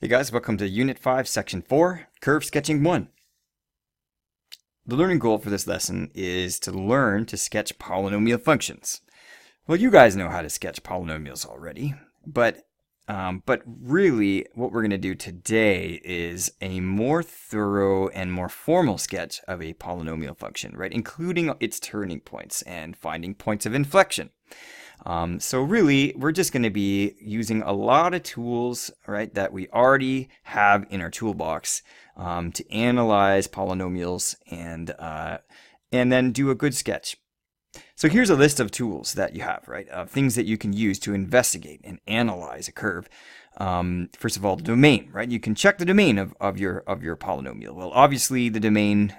Hey guys, welcome to Unit 5, Section 4, Curve Sketching 1. The learning goal for this lesson is to learn to sketch polynomial functions. Well, you guys know how to sketch polynomials already, but really what we're going to do today is a more thorough and more formal sketch of a polynomial function, right? Including its turning points and finding points of inflection. So really, we're just going to be using a lot of tools, right, that we already have in our toolbox to analyze polynomials and then do a good sketch. So here's a list of tools that you have, right, of things that you can use to investigate and analyze a curve. First of all, the domain, right? You can check the domain of your polynomial. Well, obviously the domain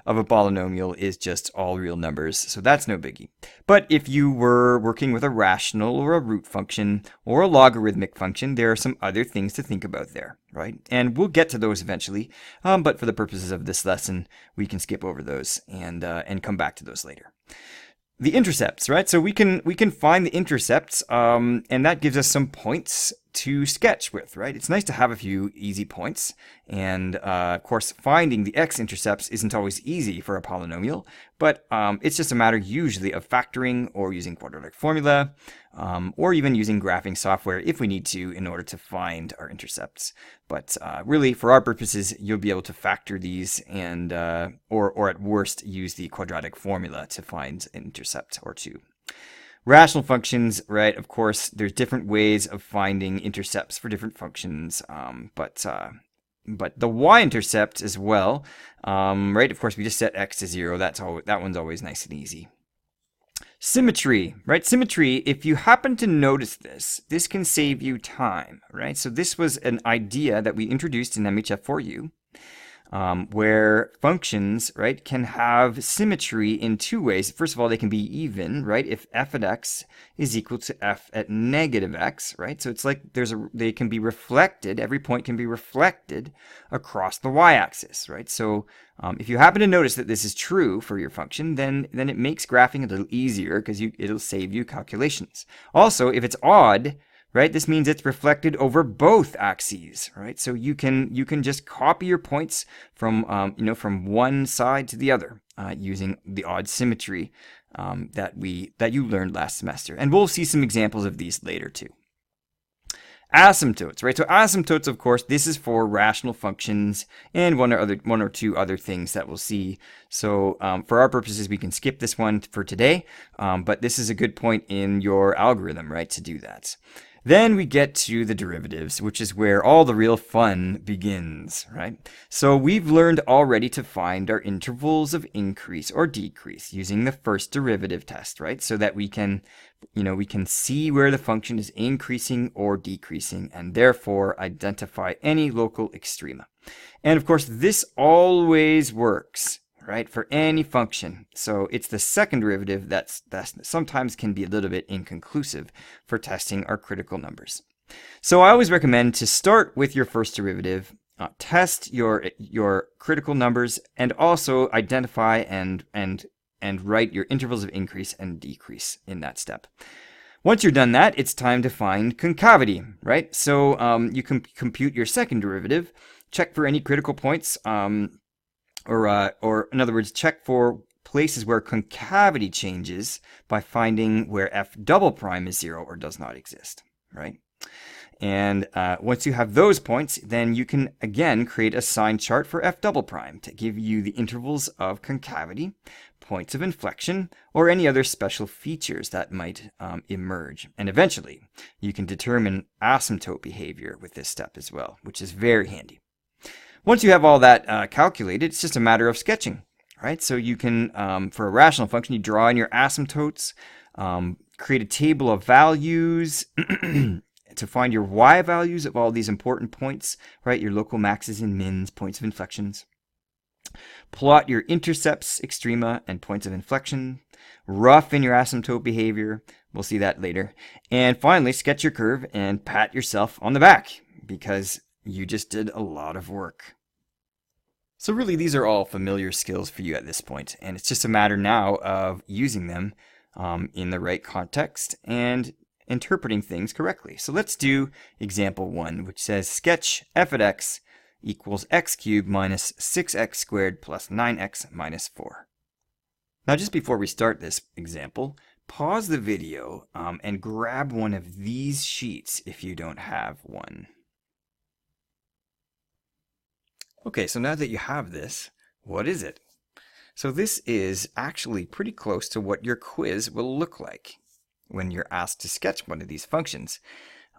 of a polynomial is just all real numbers, so that's no biggie. But if you were working with a rational or a root function or a logarithmic function, there are some other things to think about there, right? And we'll get to those eventually, but for the purposes of this lesson, we can skip over those and come back to those later. The intercepts, right? So we can find the intercepts, and that gives us some points to sketch with, right? It's nice to have a few easy points, and of course, finding the x-intercepts isn't always easy for a polynomial, but it's just a matter usually of factoring or using quadratic formula, or even using graphing software if we need to in order to find our intercepts. But really, for our purposes, you'll be able to factor these and, or at worst, use the quadratic formula to find an intercept or two. Rational functions, right? Of course, there's different ways of finding intercepts for different functions, but the y-intercept as well, right? Of course, we just set x to 0. That one's always nice and easy. Symmetry, right? Symmetry, if you happen to notice this can save you time, right? So this was an idea that we introduced in MHF4U, where functions, right, can have symmetry in two ways. First of all, they can be even, right? If f at x is equal to f at negative x, right? So it's like they can be reflected, every point can be reflected across the y-axis, right? So if you happen to notice that this is true for your function, then it makes graphing a little easier because it'll save you calculations. Also, if it's odd, right, this means it's reflected over both axes, right? So you can just copy your points from from one side to the other using the odd symmetry that you learned last semester, and we'll see some examples of these later too. Asymptotes, right? So asymptotes, of course, this is for rational functions and one or two other things that we'll see. So for our purposes, we can skip this one for today, but this is a good point in your algorithm, right, to do that. Then we get to the derivatives, which is where all the real fun begins, right? So we've learned already to find our intervals of increase or decrease using the first derivative test, right? So that we can see where the function is increasing or decreasing and therefore identify any local extrema. And of course, this always works, right, for any function. So it's the second derivative that sometimes can be a little bit inconclusive for testing our critical numbers. So I always recommend to start with your first derivative, test your critical numbers, and also identify and write your intervals of increase and decrease in that step. Once you're done that, it's time to find concavity, right? So you can compute your second derivative, check for any critical points, or in other words, check for places where concavity changes by finding where f double prime is 0 or does not exist, right? And once you have those points, then you can again create a sign chart for f double prime to give you the intervals of concavity, points of inflection, or any other special features that might emerge. And eventually, you can determine asymptote behavior with this step as well, which is very handy. Once you have all that calculated, it's just a matter of sketching, right? So you can, for a rational function, you draw in your asymptotes, create a table of values to find your y values of all these important points, right? Your local maxes and mins, points of inflections. Plot your intercepts, extrema, and points of inflection. Rough in your asymptote behavior. We'll see that later. And finally, sketch your curve and pat yourself on the back because you just did a lot of work. So really, these are all familiar skills for you at this point, and it's just a matter now of using them in the right context and interpreting things correctly. So let's do example 1, which says sketch f at x equals x cubed minus 6x squared plus 9x minus 4. Now just before we start this example, pause the video and grab one of these sheets if you don't have one. Okay, so now that you have this, what is it? So this is actually pretty close to what your quiz will look like when you're asked to sketch one of these functions.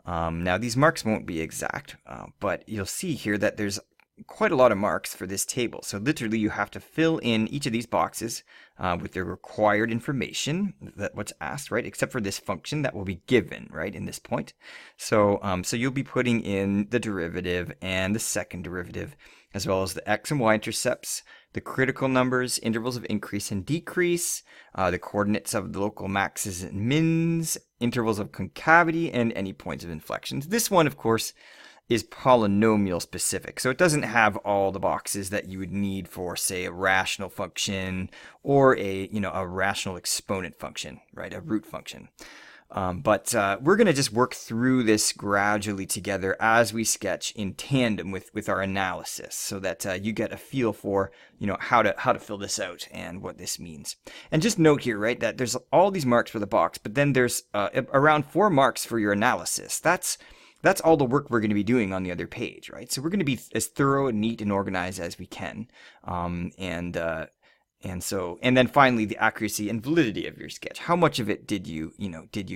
Now these marks won't be exact, but you'll see here that there's quite a lot of marks for this table. So literally you have to fill in each of these boxes with the required information that what's asked, right? Except for this function that will be given, right, in this point. So, so you'll be putting in the derivative and the second derivative, as well as the x and y intercepts, the critical numbers, intervals of increase and decrease, the coordinates of the local maxes and mins, intervals of concavity, and any points of inflections. This one, of course, is polynomial specific. So it doesn't have all the boxes that you would need for, say, a rational function or a rational exponent function, right? A root function. But we're going to just work through this gradually together as we sketch in tandem with our analysis, so that you get a feel for how to fill this out and what this means. And just note here, right, that there's all these marks for the box, but then there's around 4 marks for your analysis. That's all the work we're going to be doing on the other page, right? So we're going to be as thorough and neat and organized as we can, and then finally the accuracy and validity of your sketch. How much of it did you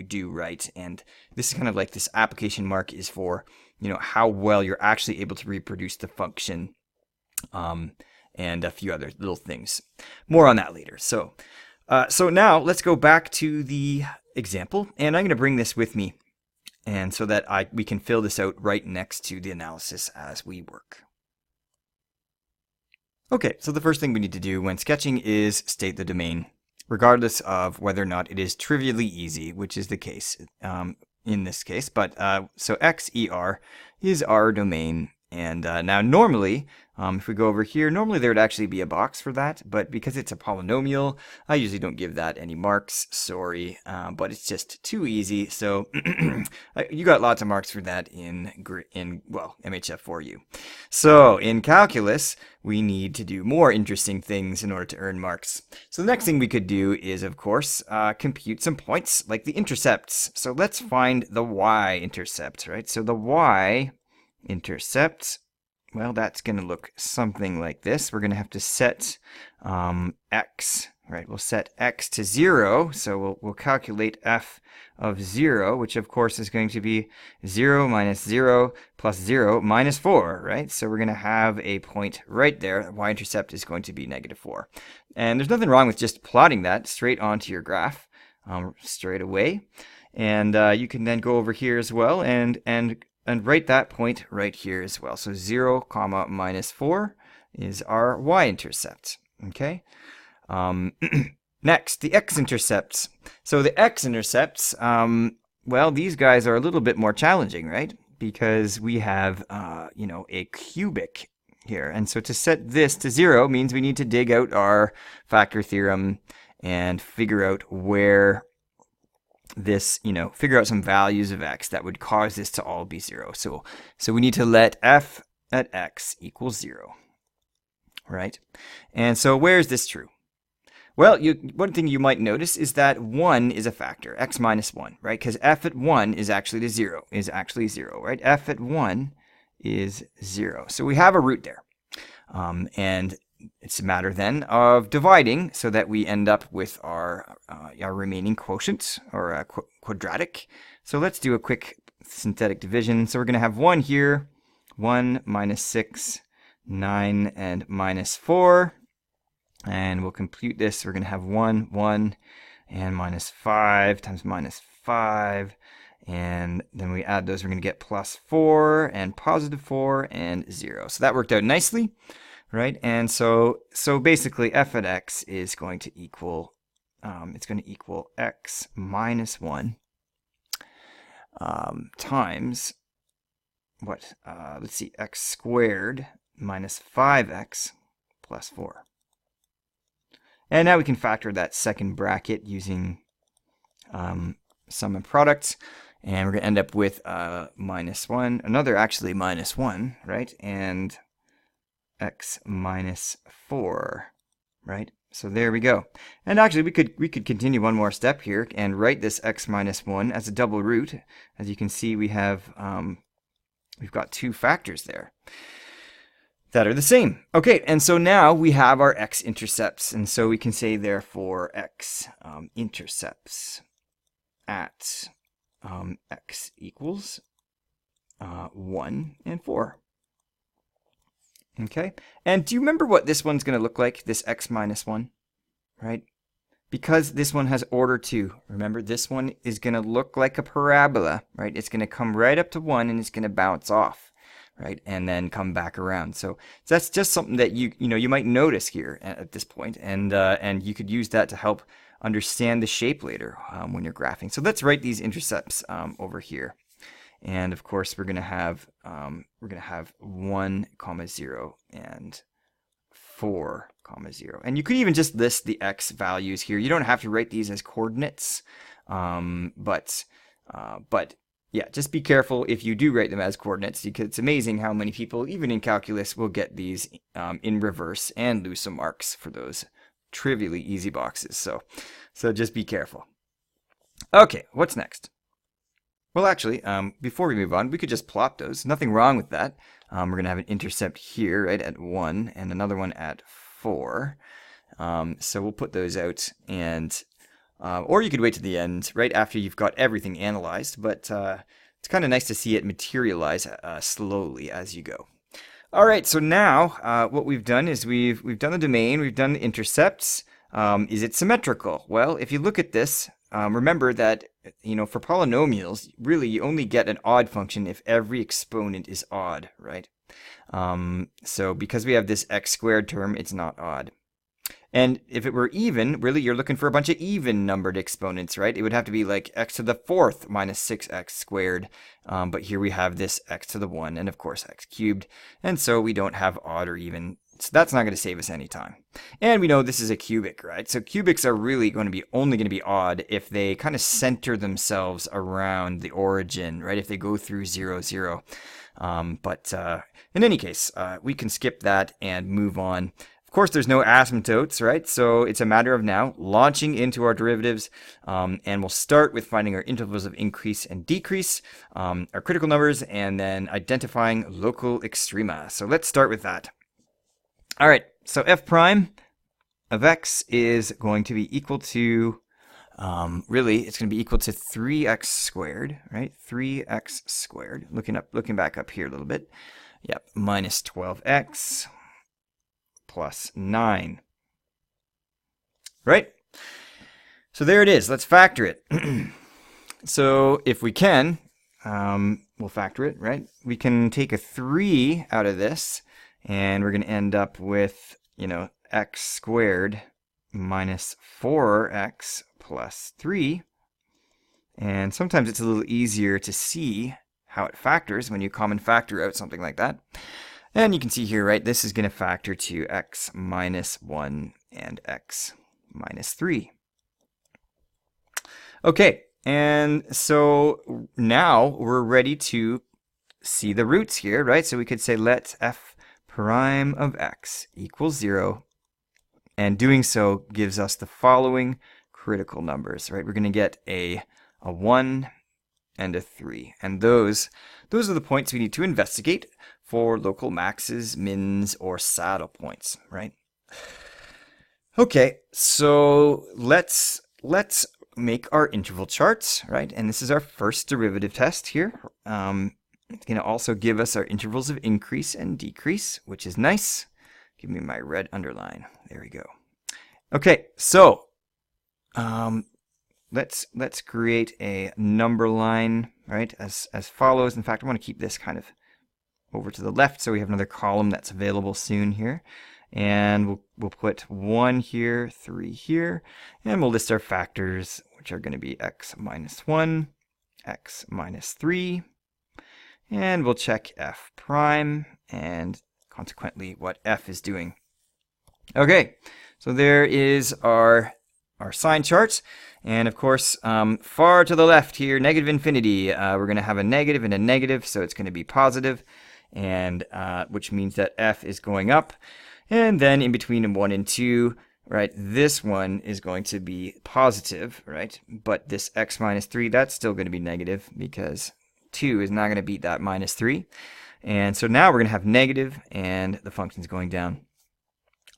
do right? And this is kind of like this application mark is for, how well you're actually able to reproduce the function, and a few other little things. More on that later. So now let's go back to the example, and I'm going to bring this with me, and so that we can fill this out right next to the analysis as we work. Okay, so the first thing we need to do when sketching is state the domain, regardless of whether or not it is trivially easy, which is the case in this case. But so XER is our domain. And now normally, if we go over here, normally there would actually be a box for that, but because it's a polynomial, I usually don't give that any marks, sorry, but it's just too easy. So you got lots of marks for that in MHF4U. So in calculus, we need to do more interesting things in order to earn marks. So the next thing we could do is, of course, compute some points like the intercepts. So let's find the y-intercept, right? So the y-intercept, well, that's going to look something like this. We're going to have to set x, right? We'll set x to 0, so we'll calculate f of 0, which of course is going to be 0 minus 0 plus 0 minus 4, right? So we're going to have a point right there. Y-intercept is going to be -4. And there's nothing wrong with just plotting that straight onto your graph straight away. And you can then go over here as well and write that point right here as well. So 0, comma, minus 4 is our y-intercept, okay? Next, the x-intercepts. So the x-intercepts, well, these guys are a little bit more challenging, right? Because we have, a cubic here. And so to set this to 0 means we need to dig out our factor theorem and figure out where this, figure out some values of x that would cause this to all be 0. So we need to let f at x equal 0, right? And so where is this true? Well, one thing you might notice is that 1 is a factor, x minus 1, right? Because f at 1 is actually 0, right? F at 1 is 0. So we have a root there. And it's a matter then of dividing so that we end up with our remaining quotient, or quadratic. So let's do a quick synthetic division. So we're going to have 1 here, 1 minus 6, 9, and minus 4. And we'll compute this. We're going to have 1, 1, and minus 5 times minus 5. And then we add those, we're going to get plus 4 and positive 4 and 0. So that worked out nicely, right? And so basically f at x is going to equal, it's going to equal x minus 1 times, what? Let's see, x squared minus 5x plus 4. And now we can factor that second bracket using sum and product, and we're going to end up with minus 1, another actually minus 1, right? And x minus 4, right? So there we go. And actually, we could continue one more step here and write this x minus 1 as a double root. As you can see, we have we've got two factors there that are the same. Okay, and so now we have our x-intercepts, and so we can say therefore x intercepts at x equals 1 and 4. Okay, and do you remember what this one's going to look like, this x minus 1, right? Because this one has order 2, remember, this one is going to look like a parabola, right? It's going to come right up to 1 and it's going to bounce off, right? And then come back around. So that's just something that you might notice here at this point, and you could use that to help understand the shape later when you're graphing. So let's write these intercepts over here. And of course, we're going to have 1, 0 and 4, 0. And you could even just list the x values here. You don't have to write these as coordinates, but yeah, just be careful if you do write them as coordinates, because it's amazing how many people, even in calculus, will get these in reverse and lose some marks for those trivially easy boxes. So just be careful. Okay, what's next? Well, actually, before we move on, we could just plot those. Nothing wrong with that. We're going to have an intercept here, right, at 1, and another one at 4. So we'll put those out, and or you could wait to the end, right after you've got everything analyzed. But it's kind of nice to see it materialize slowly as you go. All right, so now what we've done is we've done the domain, we've done the intercepts. Is it symmetrical? Well, if you look at this, remember that, for polynomials, really you only get an odd function if every exponent is odd, right? So because we have this x squared term, it's not odd. And if it were even, really you're looking for a bunch of even numbered exponents, right? It would have to be like x to the 4th minus 6x squared. But here we have this x to the 1 and of course x cubed. And so we don't have odd or even. So that's not going to save us any time. And we know this is a cubic, right? So cubics are really only going to be odd if they kind of center themselves around the origin, right? If they go through 0, 0. But in any case, we can skip that and move on. Of course, there's no asymptotes, right? So it's a matter of now launching into our derivatives, and we'll start with finding our intervals of increase and decrease, our critical numbers, and then identifying local extrema. So let's start with that. All right, so f prime of x is going to be equal to, really, it's going to be equal to 3x squared, right? 3x squared. Looking back up here a little bit. Yep, minus 12x plus 9. Right? So there it is. Let's factor it. So if we can, we'll factor it, right? We can take a 3 out of this. And we're going to end up with, x squared minus 4x plus 3. And sometimes it's a little easier to see how it factors when you common factor out something like that. And you can see here, right, this is going to factor to x minus 1 and x minus 3. Okay, and so now we're ready to see the roots here, right? So we could say let f prime of x equals 0, and doing so gives us the following critical numbers, right? We're going to get a 1 and a 3, and those are the points we need to investigate for local maxes, mins, or saddle points, right? Okay, so let's make our interval charts, right? And this is our first derivative test here. It's going to also give us our intervals of increase and decrease, which is nice. Give me my red underline. There we go. Okay, so let's create a number line, right, as follows. In fact, I want to keep this kind of over to the left so we have another column that's available soon here. And we'll put 1 here, 3 here, and we'll list our factors, which are going to be x minus 1, x minus 3. And we'll check f prime and consequently what f is doing. Okay, so there is our our sign chart. And of course, far to the left here, negative infinity, we're going to have a negative and a negative, so it's going to be positive, and which means that f is going up. And then in between 1 and 2, right, this one is going to be positive, right? But this x minus 3, that's still going to be negative because 2 is not going to beat that minus 3. And so now we're going to have negative, and the function's going down.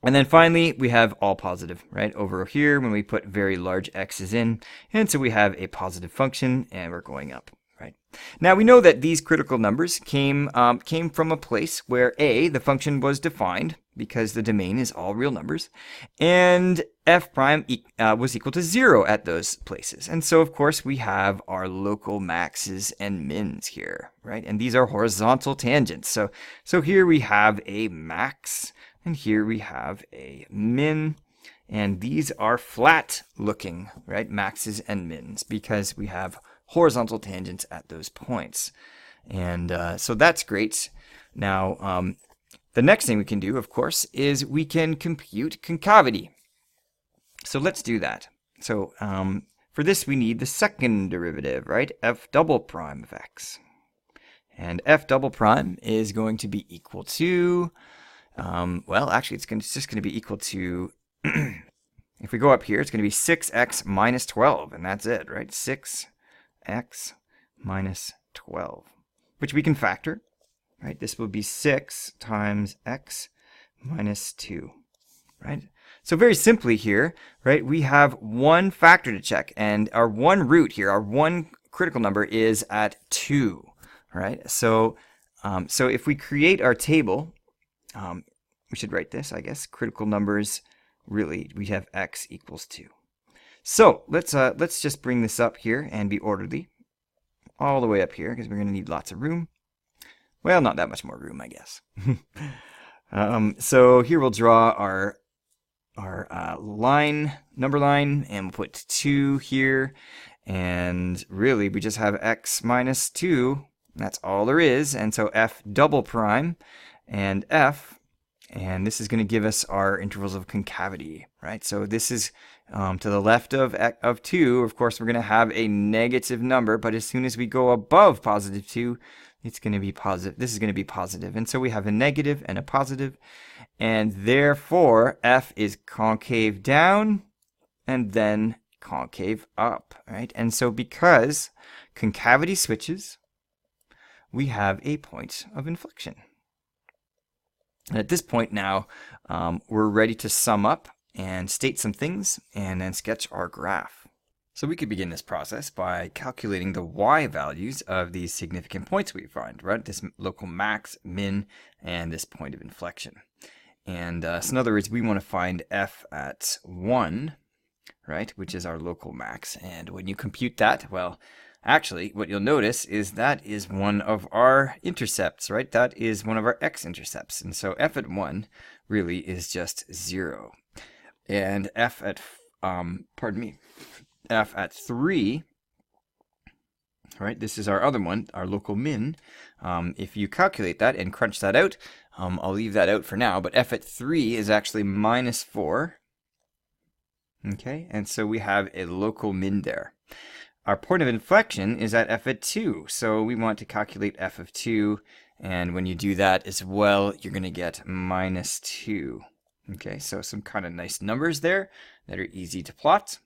And then finally, we have all positive, right, over here when we put very large x's in. And so we have a positive function, and we're going up, right? Now, we know that these critical numbers came from a place where a, the function was defined, because the domain is all real numbers, and f prime was equal to 0 at those places. And so, of course, we have our local maxes and mins here, right? And these are horizontal tangents. So here we have a max, and here we have a min, and these are flat looking, right, maxes and mins, because we have horizontal tangents at those points. And so that's great. Now, the next thing we can do, of course, is we can compute concavity. So let's do that. So for this, we need the second derivative, right? F double prime of x. And f double prime is going to be equal to, well, actually, it's just going to be equal to, if we go up here, it's going to be 6x minus 12, and that's it, right? 6x minus 12, which we can factor. Right, this will be 6 times x minus 2, right? So very simply here, right, we have one factor to check, and our one root here, our one critical number is at 2, right? So, so if we create our table, we should write this, I guess, critical numbers, really, we have x equals 2. So let's just bring this up here and be orderly all the way up here, because we're going to need lots of room. Well, not that much more room, I guess. So here we'll draw our number line, and we'll put 2 here. And really, we just have x minus 2. That's all there is. And so f double prime and f, and this is going to give us our intervals of concavity, right? So this is to the left of 2. Of course, we're going to have a negative number, but as soon as we go above positive 2, it's going to be positive. This is going to be positive. And so we have a negative and a positive. And therefore, f is concave down and then concave up, right? And so because concavity switches, we have a point of inflection. And at this point now, we're ready to sum up and state some things and then sketch our graph. So we could begin this process by calculating the y values of these significant points we find, right? This local max, min, and this point of inflection. And so in other words, we want to find f at 1, right, which is our local max. And when you compute that, well, actually, what you'll notice is that is one of our intercepts, right? That is one of our x-intercepts. And so f at 1 really is just 0. And f at, f at 3, right, this is our other one, our local min. If you calculate that and crunch that out, I'll leave that out for now, but f at 3 is actually minus 4. Okay, and so we have a local min there. Our point of inflection is at f at 2, so we want to calculate f of 2, and when you do that as well, you're going to get minus 2. Okay, so some kind of nice numbers there that are easy to plot.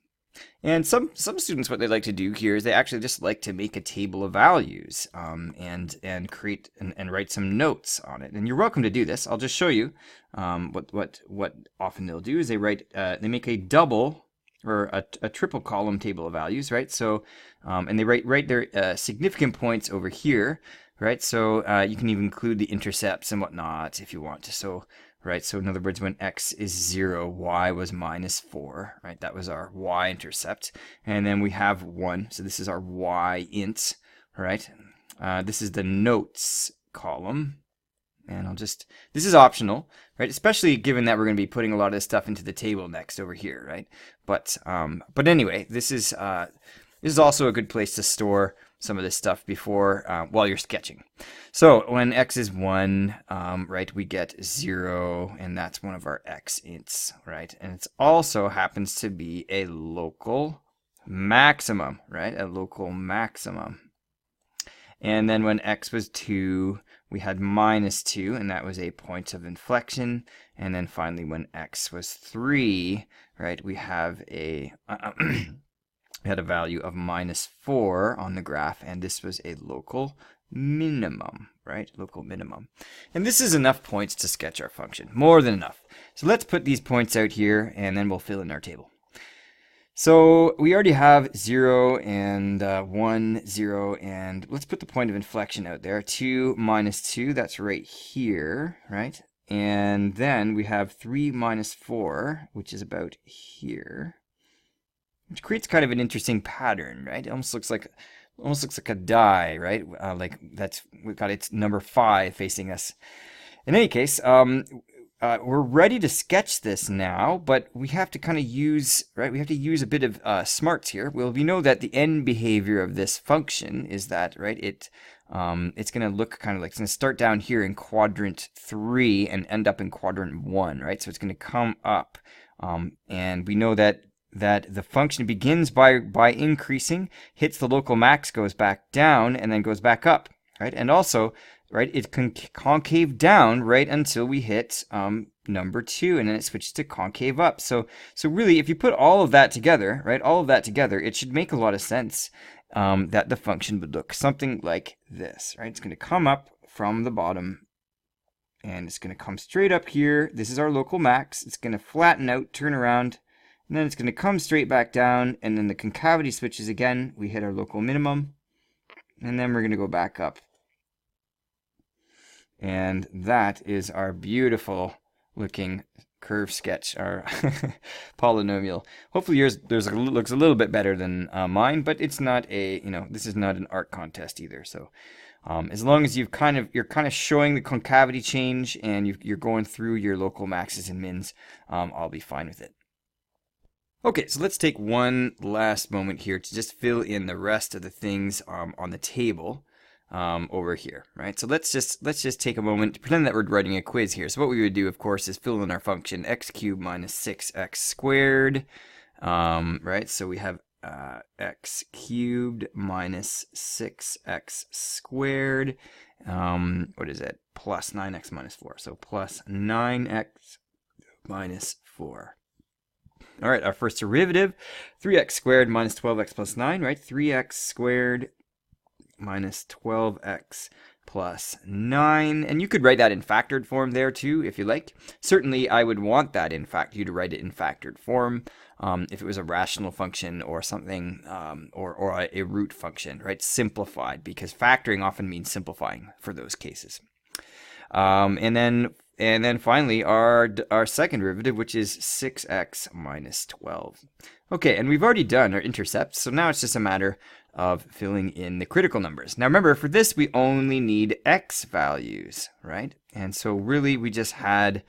And some students, what they like to do here is they actually just like to make a table of values and create and write some notes on it. And you're welcome to do this. I'll just show you what often they'll do is they make a double or a triple column table of values, right? So and they write their significant points over here, right? So you can even include the intercepts and whatnot if you want to. So right, so in other words, when x is 0, y was minus 4, right? That was our y-intercept. And then we have 1, so this is our y-int, right? This is the notes column. And this is optional, right? Especially given that we're going to be putting a lot of this stuff into the table next over here, right? But anyway, this is also a good place to store some of this stuff before while you're sketching. So when x is 1, right, we get 0, and that's one of our x ints, right? And it also happens to be a local maximum, right? A local maximum. And then when x was 2, we had -2, and that was a point of inflection. And then finally, when x was 3, right, we have a we had a value of -4 on the graph, and this was a local minimum, right? Local minimum. And this is enough points to sketch our function, more than enough. So let's put these points out here, and then we'll fill in our table. So we already have 0 and 1, 0, and let's put the point of inflection out there. 2 minus 2, that's right here, right? And then we have 3 minus 4, which is about here, which creates kind of an interesting pattern, right? It almost looks like a die, right? Like we've got its number 5 facing us. In any case, we're ready to sketch this now, but we have to kind of use, right? We have to use a bit of smarts here. Well, we know that the end behavior of this function is that, right? It's going to look kind of like, it's going to start down here in quadrant 3 and end up in quadrant 1, right? So it's going to come up, and we know that the function begins by increasing, hits the local max, goes back down, and then goes back up, right? And also, right, it can concave down right until we hit number 2, and then it switches to concave up. So really, if you put all of that together, right, it should make a lot of sense that the function would look something like this, right? It's going to come up from the bottom, and it's going to come straight up here. This is our local max. It's going to flatten out, turn around, and then it's going to come straight back down, and then the concavity switches again. We hit our local minimum, and then we're going to go back up. And that is our beautiful looking curve sketch, our polynomial. Hopefully yours looks a little bit better than mine, but it's not this is not an art contest either. So as long as you're kind of showing the concavity change and you're going through your local maxes and mins, I'll be fine with it. Okay, so let's take one last moment here to just fill in the rest of the things on the table. Over here, right? So let's just take a moment to pretend that we're writing a quiz here. So what we would do, of course, is fill in our function x cubed minus 6x squared, right? So we have x cubed minus 6x squared, what is it? Plus 9x minus 4. So plus 9x minus 4. All right, our first derivative, 3x squared minus 12x plus 9, right? 3x squared minus 12x plus 9. And you could write that in factored form there too, if you like. Certainly, I would want that you to write it in factored form if it was a rational function or something, or a root function, right? Simplified, because factoring often means simplifying for those cases. And then finally, our second derivative, which is 6x minus 12. Okay, and we've already done our intercepts, so now it's just a matter of filling in the critical numbers. Now remember, for this we only need x values, right? And so really we just had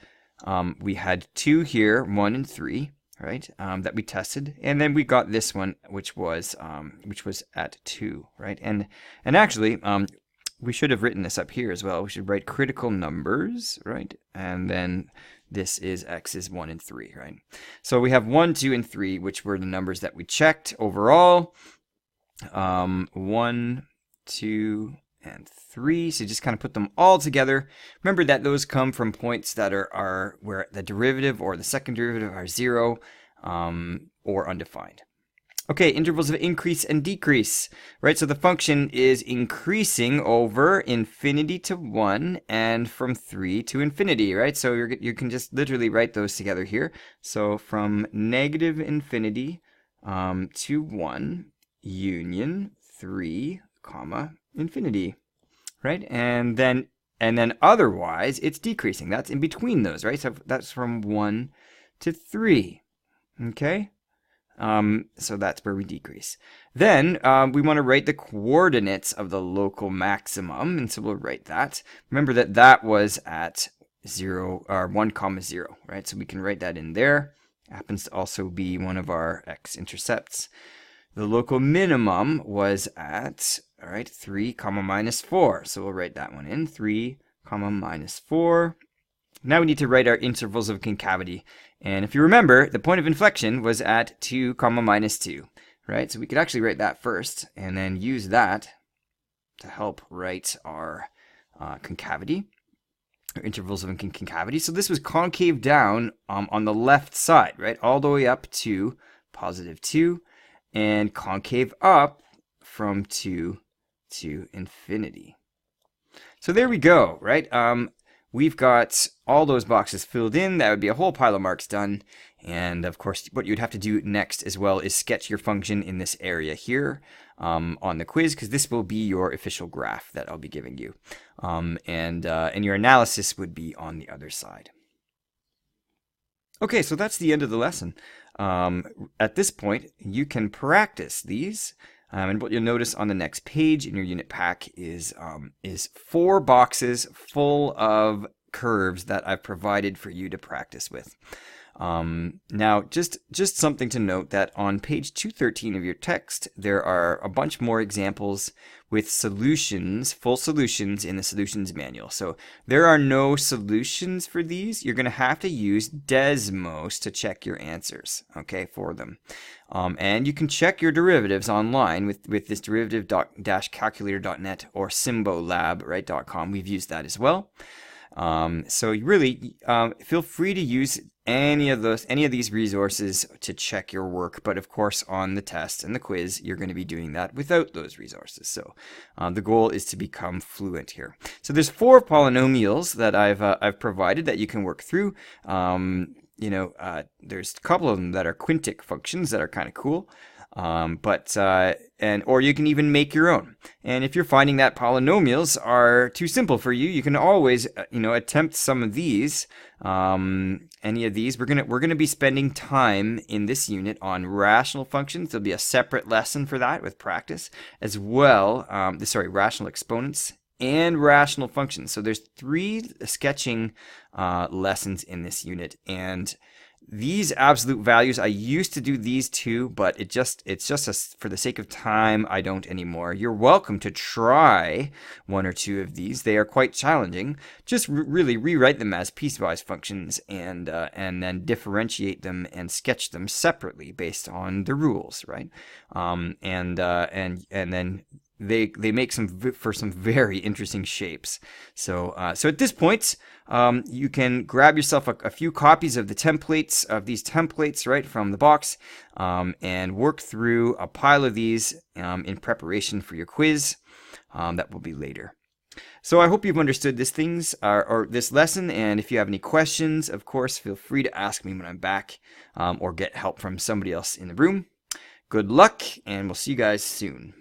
we had 2 here, 1 and 3, right? That we tested, and then we got this one, which was at 2, right? And actually, we should have written this up here as well. We should write critical numbers, right? And then this is x is 1 and 3, right? So we have 1, 2, and 3, which were the numbers that we checked overall. 1, 2, and 3. So just kind of put them all together. Remember that those come from points that are where the derivative or the second derivative are 0 or undefined. Okay, intervals of increase and decrease, right? So the function is increasing over infinity to 1 and from 3 to infinity, right? So you can just literally write those together here. So from negative infinity to 1 union 3 comma infinity, right? And then otherwise it's decreasing. That's in between those, right? So that's from 1 to 3. Okay. So that's where we decrease. Then we want to write the coordinates of the local maximum, and so we'll write that. Remember that was at 0 or 1 comma 0, right? So we can write that in there. Happens to also be one of our x-intercepts. The local minimum was at All right, 3 comma minus 4. So we'll write that one in, 3 comma minus 4. Now we need to write our intervals of concavity. And if you remember, the point of inflection was at 2 comma minus 2, right? So we could actually write that first and then use that to help write our concavity, or intervals of concavity. So this was concave down on the left side, right? All the way up to positive 2, and concave up from 2 to infinity. So there we go, right? We've got all those boxes filled in. That would be a whole pile of marks done. And of course, what you'd have to do next as well is sketch your function in this area here on the quiz, because this will be your official graph that I'll be giving you. And your analysis would be on the other side. Okay, so that's the end of the lesson. At this point, you can practice these. And what you'll notice on the next page in your unit pack is 4 boxes full of curves that I've provided for you to practice with. Now, just something to note that on page 213 of your text, there are a bunch more examples with solutions, full solutions in the solutions manual. So there are no solutions for these. You're going to have to use Desmos to check your answers, okay, for them. And you can check your derivatives online with this derivative-calculator.net or symbolab, right, .com. We've used that as well. So really, feel free to use any of these resources to check your work. But of course, on the test and the quiz, you're going to be doing that without those resources. So the goal is to become fluent here. So there's 4 polynomials that I've provided that you can work through. There's a couple of them that are quintic functions that are kind of cool. Or you can even make your own. And if you're finding that polynomials are too simple for you, you can always, attempt some of these. Any of these, we're gonna be spending time in this unit on rational functions. There'll be a separate lesson for that with practice as well. Rational exponents and rational functions. So there's 3 sketching lessons in this unit, and these absolute values, I used to do these too, but it's just for the sake of time, I don't anymore. You're welcome to try 1 or 2 of these. They are quite challenging. Just really rewrite them as piecewise functions and then differentiate them and sketch them separately based on the rules, right? And then they make for some very interesting shapes. So at this point, you can grab yourself a few copies of these templates, right, from the box, and work through a pile of these in preparation for your quiz that will be later. So I hope you've understood this lesson, and if you have any questions, of course, feel free to ask me when I'm back, or get help from somebody else in the room. Good luck, and we'll see you guys soon.